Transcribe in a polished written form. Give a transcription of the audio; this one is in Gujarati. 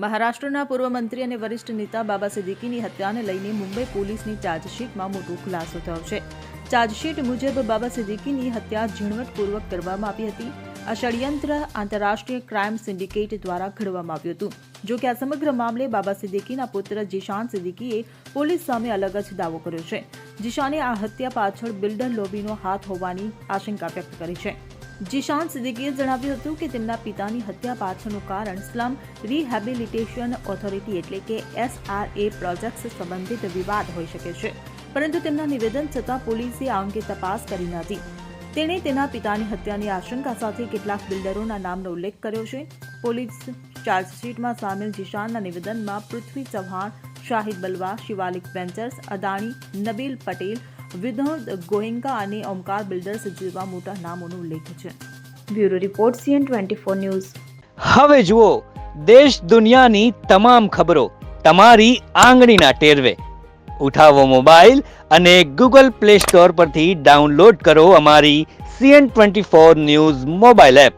મહારાષ્ટ્રના પૂર્વ મંત્રી અને વરિષ્ઠ નેતા બાબા સિદ્દીકીની હત્યાને લઈને મુંબઈ પોલીસની ચાર્જશીટમાં મોટો ખુલાસો થયો છે। ચાર્જશીટ મુજબ બાબા સિદ્દીકીની હત્યા ઝીણવટપૂર્વક કરવામાં આવી હતી। આ ષડયંત્ર આંતરરાષ્ટ્રીય ક્રાઇમ સિન્ડિકેટ દ્વારા ઘડવામાં આવ્યું હતું। જો કે આ સમગ્ર મામલે બાબા સિદ્દીકીના પુત્ર જીશાન સિદ્દીકીએ પોલીસ સામે અલગ જ દાવો કર્યો છે। જીશાને આ હત્યા પાછળ બિલ્ડર લોબીનો હાથ હોવાની આશંકા વ્યક્ત કરી છે। જીશાન સિદ્દીકીએ જણાવ્યું હતું કે તેમના પિતાની હત્યા પાછળનું કારણ સ્લમ રિહેબિલિટેશન ઓથોરિટી એટલે કે SRA પ્રોજેક્ટ્સ સંબંધિત વિવાદ હોઈ શકે છે, પરંતુ તેમના નિવેદન છતાં પોલીસે આ અંગે તપાસ કરી નથી। તેણે તેના પિતાની હત્યાની આશંકા સાથે કેટલાક બિલ્ડરોના નામનો ઉલ્લેખ કર્યો છે। પોલીસ ચાર્જશીટમાં સામેલ જીશાનના નિવેદનમાં પૃથ્વી ચૌહાણ, શાહિદ બલવા, શિવાલિક વેન્ચર્સ, અદાણી, નબીલ પટેલ, વિનોદ ગોયંકા અને ઓમકાર બિલ્ડર્સ જેવા મોટા નામોનો ઉલ્લેખ છે। Bureau report CN24 news. હવે જુઓ દેશ દુનિયાની તમામ ખબરો તમારી આંગળીના ટેરવે। ઉઠાવો મોબાઈલ અને Google Play Store પરથી ડાઉનલોડ કરો અમારી CN24 ન્યૂઝ મોબાઈલ એપ।